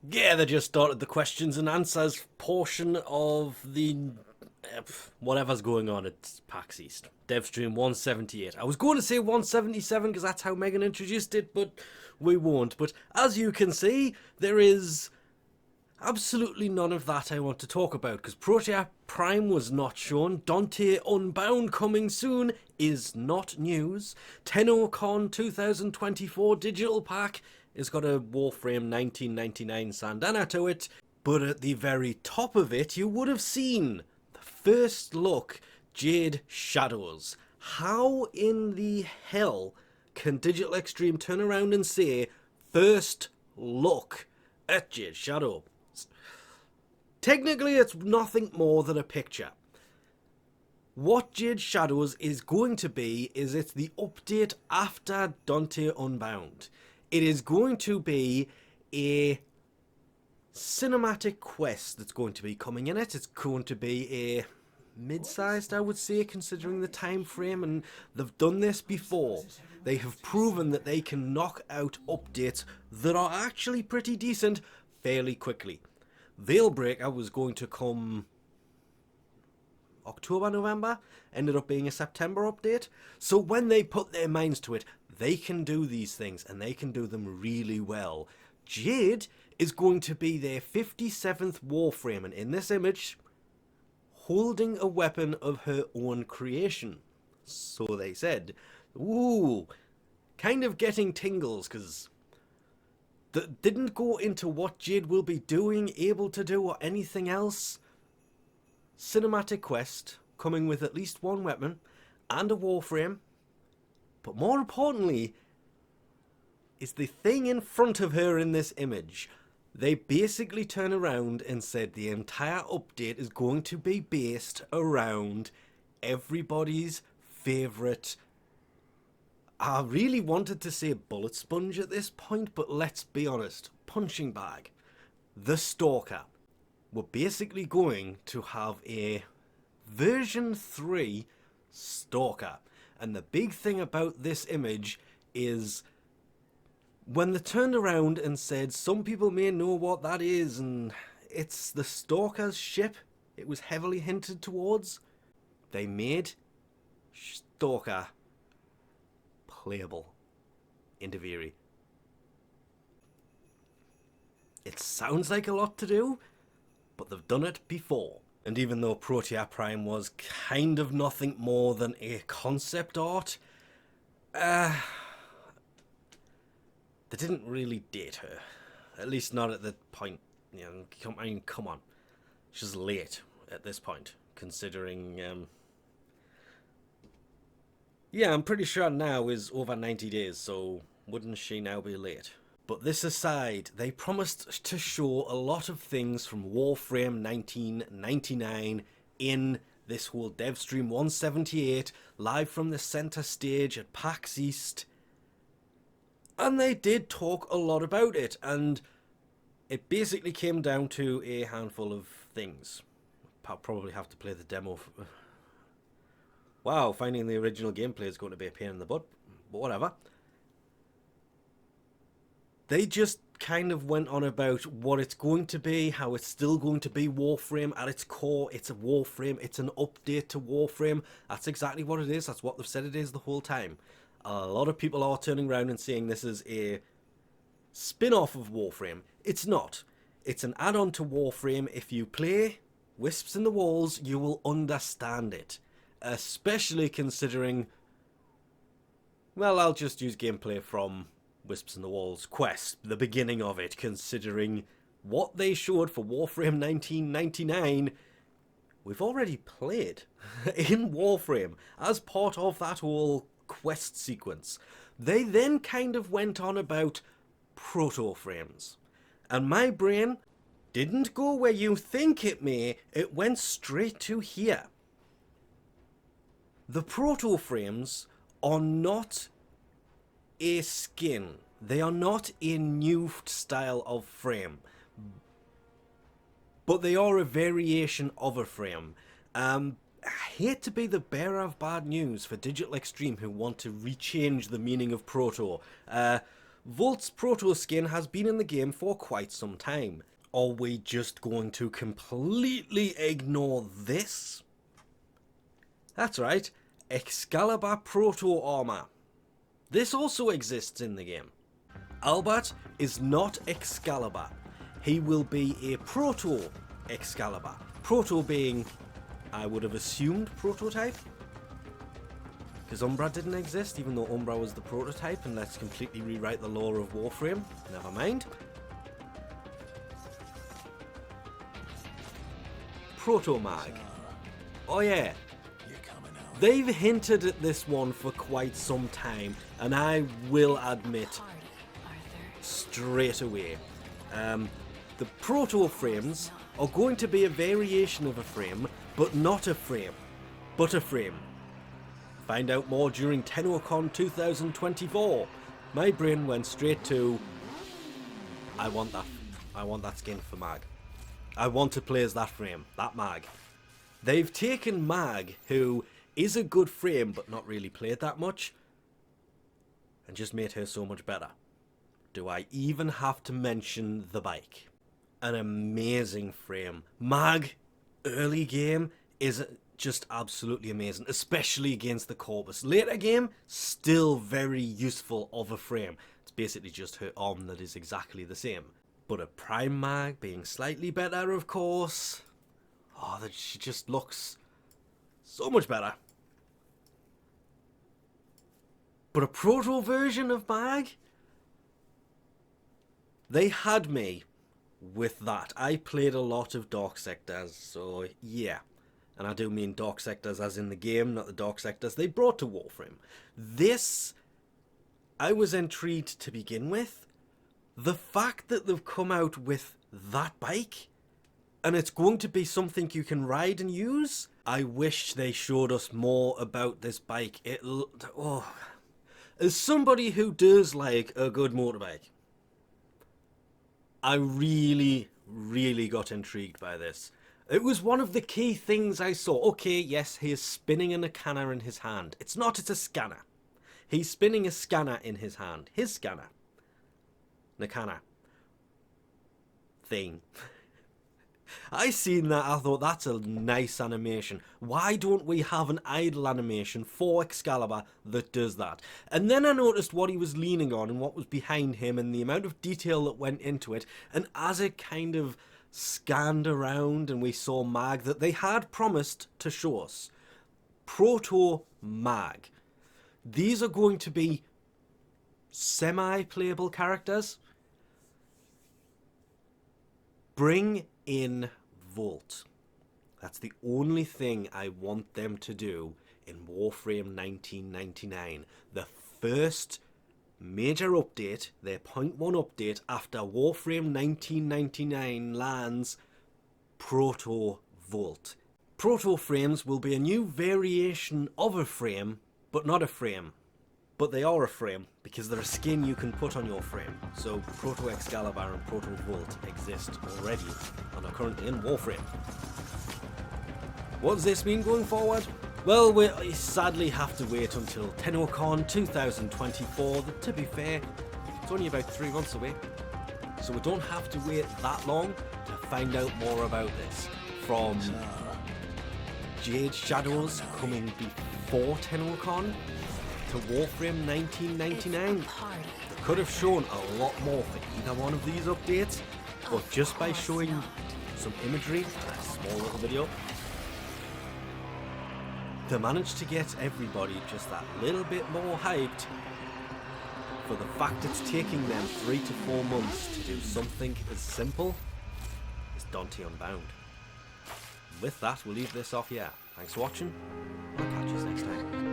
Yeah, they just started the questions and answers portion of the whatever's going on at PAX East. DevStream 178. I was going to say 177 because that's how Megan introduced it, but we won't. But as you can see, there is absolutely none of that I want to talk about because Protoframe was not shown. Dante Unbound coming soon is not news. TennoCon 2024 digital pack has got a Warframe 1999 Sandana to it, but at the very top of it you would have seen the first look Jade Shadows. How in the hell can Digital Extreme turn around and say first look at Jade Shadow? Technically, it's nothing more than a picture. What Jade Shadows is going to be is it's the update after Dante Unbound. It is going to be a cinematic quest that's going to be coming in it. It's going to be a mid-sized, I would say, considering the time frame, and they've done this before. They have proven that they can knock out updates that are actually pretty decent fairly quickly. Veilbreaker was going to come October, November, ended up being a September update. So when they put their minds to it, they can do these things and they can do them really well. Jade is going to be their 57th Warframe, and in this image, holding a weapon of her own creation. So they said. Ooh, kind of getting tingles because that didn't go into what Jade will be doing, able to do, or anything else. Cinematic quest, coming with at least one weapon, and a Warframe. But more importantly, is the thing in front of her in this image. They basically turn around and said the entire update is going to be based around everybody's favourite. I really wanted to say bullet sponge at this point, but let's be honest, punching bag. The Stalker. We're basically going to have a version 3 Stalker. And the big thing about this image is when they turned around and said some people may know what that is, and it's the Stalker's ship it was heavily hinted towards. They made Stalker playable in Deviri. It sounds like a lot to do, but they've done it before. And even though Protoframe was kind of nothing more than a concept art, they didn't really date her. At least not at the point. You know, I mean, come on. She's late at this point, considering... Yeah, I'm pretty sure now is over 90 days, so wouldn't she now be late? But this aside, they promised to show a lot of things from Warframe 1999 in this whole DevStream 178, live from the centre stage at PAX East. And they did talk a lot about it, and it basically came down to a handful of things. I'll probably have to play the demo. Wow, finding the original gameplay is going to be a pain in the butt, but whatever. They just kind of went on about what it's going to be, how it's still going to be Warframe at its core. It's a Warframe, it's an update to Warframe. That's exactly what it is, that's what they've said it is the whole time. A lot of people are turning around and saying this is a spin-off of Warframe. It's not. It's an add-on to Warframe. If you play Wisps in the Walls, you will understand it. Especially considering... Well, I'll just use gameplay from Wisps in the Walls quest, the beginning of it, considering what they showed for Warframe 1999, we've already played in Warframe as part of that whole quest sequence. They then kind of went on about proto-frames, and my brain didn't go where you think it may, it went straight to here. The proto-frames are not a skin. They are not a new style of frame. But they are a variation of a frame. I hate to be the bearer of bad news for Digital Extreme who want to rechange the meaning of proto. Volt's proto skin has been in the game for quite some time. Are we just going to completely ignore this? That's right, Excalibur proto armor. This also exists in the game. Albert is not Excalibur. He will be a proto Excalibur. Proto being, I would have assumed, prototype. Because Umbra didn't exist, even though Umbra was the prototype, and let's completely rewrite the lore of Warframe. Never mind. Proto-mag. Oh yeah. They've hinted at this one for quite some time, and I will admit straight away, the proto-frames are going to be a variation of a frame, but not a frame, but a frame. Find out more during TennoCon 2024. My brain went straight to, I want that skin for Mag. I want to play as that frame, that Mag. They've taken Mag, who is a good frame but not really played that much, and just made her so much better. Do I even have to mention the bike? An amazing frame. Mag, early game, is just absolutely amazing, especially against the Corpus. Later game, still very useful of a frame. It's basically just her arm that is exactly the same. But a Prime Mag being slightly better, of course. Oh, that she just looks so much better. But a proto version of Mag? They had me with that. I played a lot of Dark Sectors, so yeah. And I do mean Dark Sectors as in the game, not the Dark Sectors they brought to Warframe. This, I was intrigued to begin with. The fact that they've come out with that bike, and it's going to be something you can ride and use. I wish they showed us more about this bike. As somebody who does like a good motorbike, I really, really got intrigued by this. It was one of the key things I saw. Okay, yes, he is spinning a canna in his hand. It's a scanner. He's spinning a scanner in his hand. His scanner. Nakana. Thing. I seen that, I thought that's a nice animation. Why don't we have an idle animation for Excalibur that does that? And then I noticed what he was leaning on and what was behind him and the amount of detail that went into it. And as it kind of scanned around and we saw Mag that they had promised to show us. Proto-Mag. These are going to be semi-playable characters. Bring in Volt. That's the only thing I want them to do in Warframe 1999. The first major update, their 0.1 update after Warframe 1999 lands Proto-Volt. Proto-frames will be a new variation of a frame, but not a frame. But they are a frame, because they're a skin you can put on your frame. So Proto-Excalibur and Proto-Volt exist already and are currently in Warframe. What does this mean going forward? Well, we sadly have to wait until TennoCon 2024. To be fair, it's only about 3 months away. So we don't have to wait that long to find out more about this. From Jade Shadows coming before TennoCon to Warframe 1999. They could have shown a lot more for either one of these updates, but just by showing some imagery and a small little video, they managed to get everybody just that little bit more hyped for the fact it's taking them 3 to 4 months to do something as simple as Dante Unbound. With that, we'll leave this off here. Thanks for watching, and I'll catch you next time.